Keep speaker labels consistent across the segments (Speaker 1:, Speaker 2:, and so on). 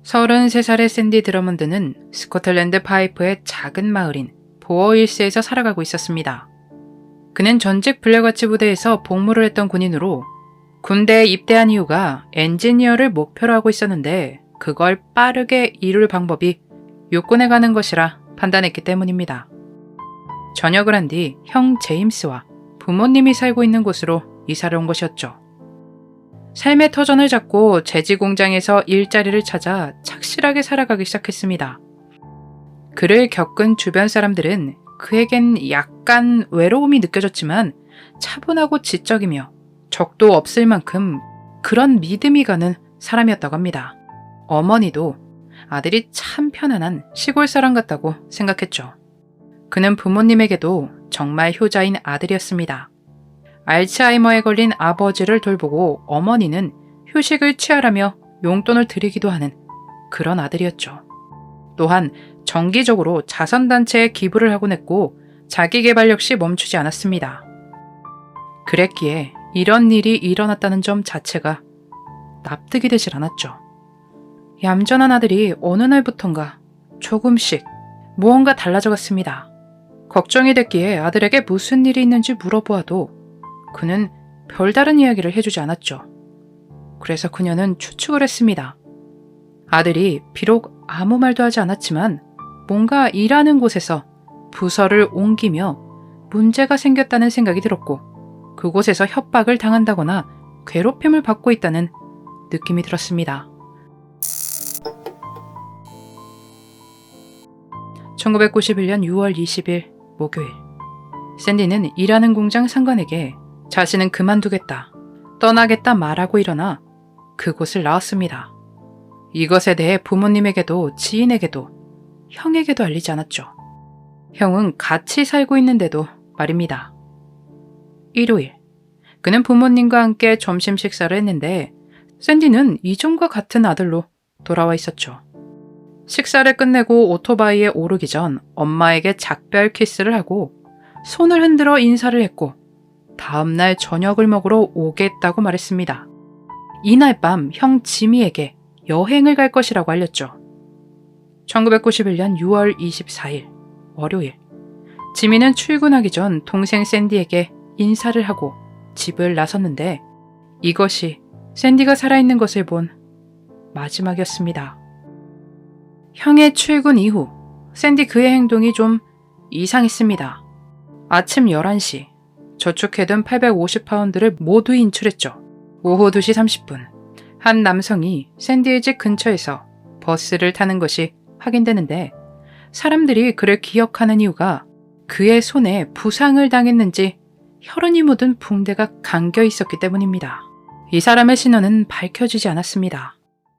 Speaker 1: 33살의 샌디 드러먼드는 스코틀랜드 파이프의 작은 마을인 보어힐스에서 살아가고 있었습니다. 그는 전직 블랙와치 부대에서 복무를 했던 군인으로 군대에 입대한 이유가 엔지니어를 목표로 하고 있었는데 그걸 빠르게 이룰 방법이 육군에 가는 것이라 판단했기 때문입니다. 전역을 한 뒤 형 제임스와 부모님이 살고 있는 곳으로 이사를 온 것이었죠. 삶의 터전을 잡고 제지 공장에서 일자리를 찾아 착실하게 살아가기 시작했습니다. 그를 겪은 주변 사람들은 그에겐 약간 외로움이 느껴졌지만 차분하고 지적이며 적도 없을 만큼 그런 믿음이 가는 사람이었다고 합니다. 어머니도 아들이 참 편안한 시골 사람 같다고 생각했죠. 그는 부모님에게도 정말 효자인 아들이었습니다. 알츠하이머에 걸린 아버지를 돌보고 어머니는 휴식을 취하라며 용돈을 드리기도 하는 그런 아들이었죠. 또한 정기적으로 자선단체에 기부를 하곤 했고 자기계발 역시 멈추지 않았습니다. 그랬기에 이런 일이 일어났다는 점 자체가 납득이 되질 않았죠. 얌전한 아들이 어느 날부턴가 조금씩 무언가 달라져 갔습니다. 걱정이 됐기에 아들에게 무슨 일이 있는지 물어보아도 그는 별다른 이야기를 해주지 않았죠. 그래서 그녀는 추측을 했습니다. 아들이 비록 아무 말도 하지 않았지만 뭔가 일하는 곳에서 부서를 옮기며 문제가 생겼다는 생각이 들었고 그곳에서 협박을 당한다거나 괴롭힘을 받고 있다는 느낌이 들었습니다. 1991년 6월 20일 목요일, 샌디는 일하는 공장 상관에게 자신은 그만두겠다, 떠나겠다 말하고 일어나 그곳을 나왔습니다. 이것에 대해 부모님에게도 지인에게도 형에게도 알리지 않았죠. 형은 같이 살고 있는데도 말입니다. 일요일, 그는 부모님과 함께 점심 식사를 했는데 샌디는 이전과 같은 아들로 돌아와 있었죠. 식사를 끝내고 오토바이에 오르기 전 엄마에게 작별 키스를 하고 손을 흔들어 인사를 했고 다음날 저녁을 먹으러 오겠다고 말했습니다. 이날 밤 형 지미에게 여행을 갈 것이라고 알렸죠. 1991년 6월 24일 월요일, 지미는 출근하기 전 동생 샌디에게 인사를 하고 집을 나섰는데 이것이 샌디가 살아있는 것을 본 마지막이었습니다. 형의 출근 이후 샌디 그의 행동이 좀 이상했습니다. 아침 11시 저축해둔 850파운드를 모두 인출했죠. 오후 2시 30분 한 남성이 샌디의 집 근처에서 버스를 타는 것이 확인되는데 사람들이 그를 기억하는 이유가 그의 손에 부상을 당했는지 혈흔이 묻은 붕대가 감겨 있었기 때문입니다. 이 사람의 신원은 밝혀지지 않았습니다.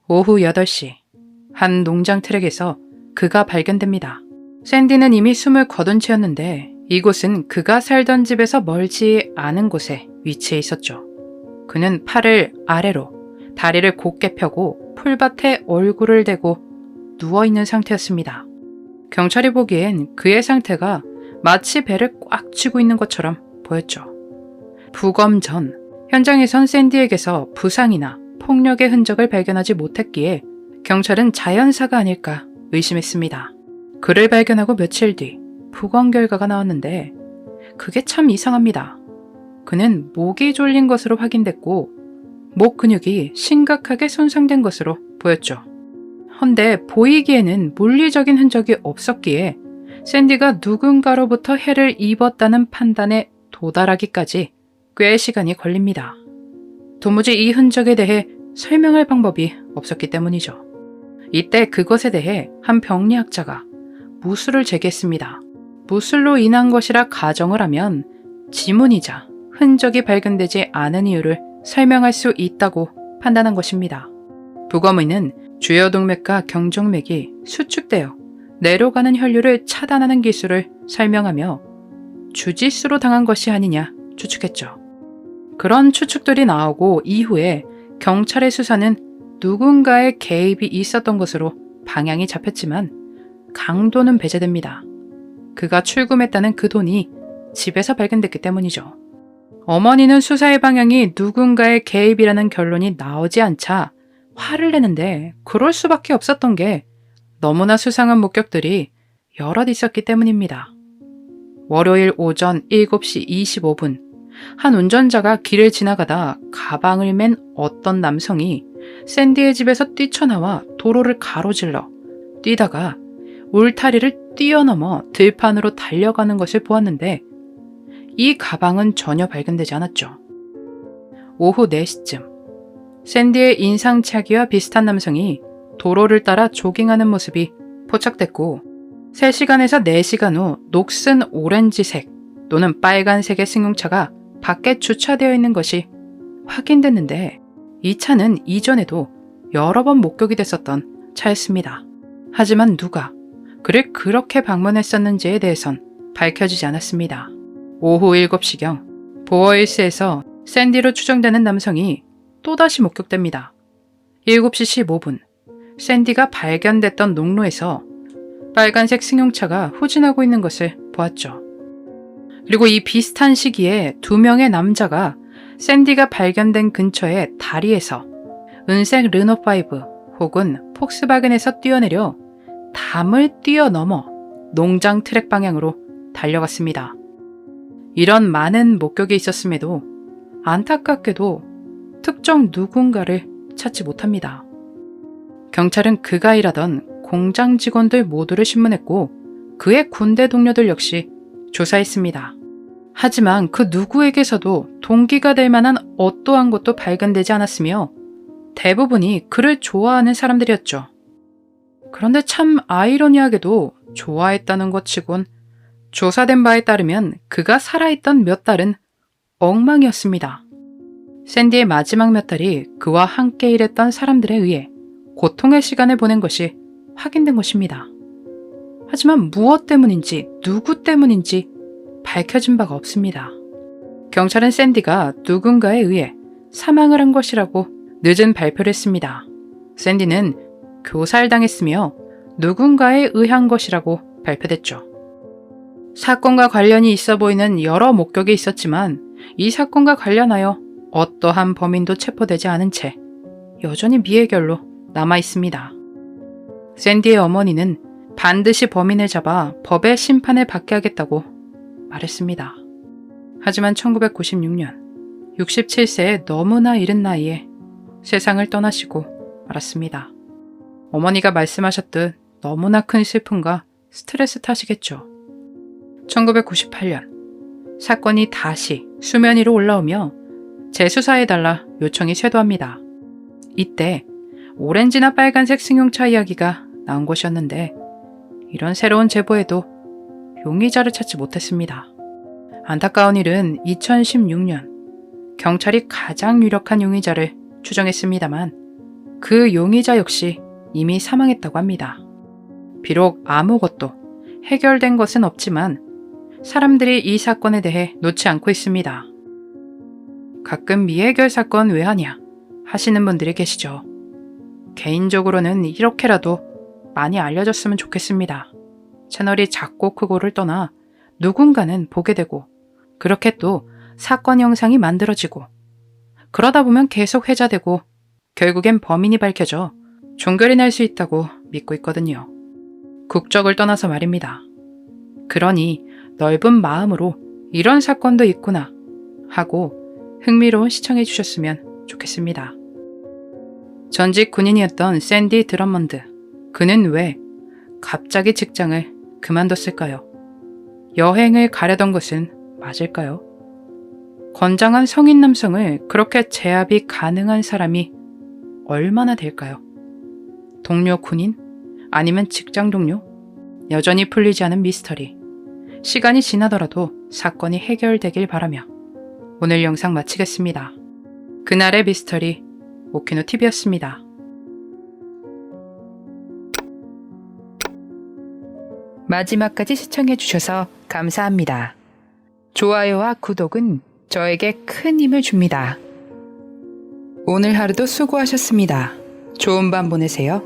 Speaker 1: 오후 8시 한 농장 트랙에서 그가 발견됩니다. 샌디는 이미 숨을 거둔 채였는데 이곳은 그가 살던 집에서 멀지 않은 곳에 위치해 있었죠. 그는 팔을 아래로, 다리를 곧게 펴고 풀밭에 얼굴을 대고 누워있는 상태였습니다. 경찰이 보기엔 그의 상태가 마치 배를 꽉 쥐고 있는 것처럼 보였죠. 부검 전 현장에선 샌디에게서 부상이나 폭력의 흔적을 발견하지 못했기에 경찰은 자연사가 아닐까 의심했습니다. 그를 발견하고 며칠 뒤 부검 결과가 나왔는데 그게 참 이상합니다. 그는 목이 졸린 것으로 확인됐고 목 근육이 심각하게 손상된 것으로 보였죠. 헌데 보이기에는 물리적인 흔적이 없었기에 샌디가 누군가로부터 해를 입었다는 판단에 도달하기까지 꽤 시간이 걸립니다. 도무지 이 흔적에 대해 설명할 방법이 없었기 때문이죠. 이때 그것에 대해 한 병리학자가 무술을 제기했습니다. 무술로 인한 것이라 가정을 하면 지문이자 흔적이 발견되지 않은 이유를 설명할 수 있다고 판단한 것입니다. 부검의는 주요동맥과 경정맥이 수축되어 내려가는 혈류를 차단하는 기술을 설명하며 주짓수로 당한 것이 아니냐 추측했죠. 그런 추측들이 나오고 이후에 경찰의 수사는 누군가의 개입이 있었던 것으로 방향이 잡혔지만 강도는 배제됩니다. 그가 출금했다는 그 돈이 집에서 발견됐기 때문이죠. 어머니는 수사의 방향이 누군가의 개입이라는 결론이 나오지 않자 화를 내는데 그럴 수밖에 없었던 게 너무나 수상한 목격들이 여럿 있었기 때문입니다. 월요일 오전 7시 25분, 한 운전자가 길을 지나가다 가방을 맨 어떤 남성이 샌디의 집에서 뛰쳐나와 도로를 가로질러 뛰다가 울타리를 뛰어넘어 들판으로 달려가는 것을 보았는데 이 가방은 전혀 발견되지 않았죠. 오후 4시쯤 샌디의 인상착의와 비슷한 남성이 도로를 따라 조깅하는 모습이 포착됐고 3시간에서 4시간 후 녹슨 오렌지색 또는 빨간색의 승용차가 밖에 주차되어 있는 것이 확인됐는데 이 차는 이전에도 여러 번 목격이 됐었던 차였습니다. 하지만 누가 그를 그렇게 방문했었는지에 대해선 밝혀지지 않았습니다. 오후 7시경 보어힐스에서 샌디로 추정되는 남성이 또다시 목격됩니다. 7시 15분 샌디가 발견됐던 농로에서 빨간색 승용차가 후진하고 있는 것을 보았죠. 그리고 이 비슷한 시기에 2명의 남자가 샌디가 발견된 근처의 다리에서 은색 르노5 혹은 폭스바겐에서 뛰어내려 담을 뛰어넘어 농장 트랙 방향으로 달려갔습니다. 이런 많은 목격이 있었음에도 안타깝게도 특정 누군가를 찾지 못합니다. 경찰은 그가 일하던 공장 직원들 모두를 신문했고 그의 군대 동료들 역시 조사했습니다. 하지만 그 누구에게서도 동기가 될 만한 어떠한 것도 발견되지 않았으며 대부분이 그를 좋아하는 사람들이었죠. 그런데 참 아이러니하게도 좋아했다는 것 치곤 조사된 바에 따르면 그가 살아있던 몇 달은 엉망이었습니다. 샌디의 마지막 몇 달이 그와 함께 일했던 사람들에 의해 고통의 시간을 보낸 것이 확인된 것입니다. 하지만 무엇 때문인지 누구 때문인지 밝혀진 바가 없습니다. 경찰은 샌디가 누군가에 의해 사망을 한 것이라고 늦은 발표를 했습니다. 샌디는 교살당했으며 누군가에 의한 것이라고 발표됐죠. 사건과 관련이 있어 보이는 여러 목격이 있었지만 이 사건과 관련하여 어떠한 범인도 체포되지 않은 채 여전히 미해결로 남아 있습니다. 샌디의 어머니는 반드시 범인을 잡아 법의 심판을 받게 하겠다고 말했습니다. 하지만 1996년 67세의 너무나 이른 나이에 세상을 떠나시고 말았습니다. 어머니가 말씀하셨듯 너무나 큰 슬픔과 스트레스 탓이겠죠. 1998년 사건이 다시 수면 위로 올라오며 재수사해달라 요청이 쇄도합니다. 이때 오렌지나 빨간색 승용차 이야기가 나온 것이었는데 이런 새로운 제보에도 용의자를 찾지 못했습니다. 안타까운 일은 2016년 경찰이 가장 유력한 용의자를 추정했습니다만 그 용의자 역시 이미 사망했다고 합니다. 비록 아무것도 해결된 것은 없지만 사람들이 이 사건에 대해 놓지 않고 있습니다. 가끔 미해결 사건 왜 하냐 하시는 분들이 계시죠. 개인적으로는 이렇게라도 많이 알려졌으면 좋겠습니다. 채널이 작고 크고를 떠나 누군가는 보게 되고 그렇게 또 사건 영상이 만들어지고 그러다 보면 계속 회자되고 결국엔 범인이 밝혀져 종결이 날 수 있다고 믿고 있거든요. 국적을 떠나서 말입니다. 그러니 넓은 마음으로 이런 사건도 있구나 하고 흥미로운 시청해 주셨으면 좋겠습니다. 전직 군인이었던 샌디 드러먼드. 그는 왜 갑자기 직장을 그만뒀을까요? 여행을 가려던 것은 맞을까요? 건장한 성인 남성을 그렇게 제압이 가능한 사람이 얼마나 될까요? 동료 군인? 아니면 직장 동료? 여전히 풀리지 않은 미스터리. 시간이 지나더라도 사건이 해결되길 바라며 오늘 영상 마치겠습니다. 그날의 미스터리 오키노TV였습니다. 마지막까지 시청해주셔서 감사합니다. 좋아요와 구독은 저에게 큰 힘을 줍니다. 오늘 하루도 수고하셨습니다. 좋은 밤 보내세요.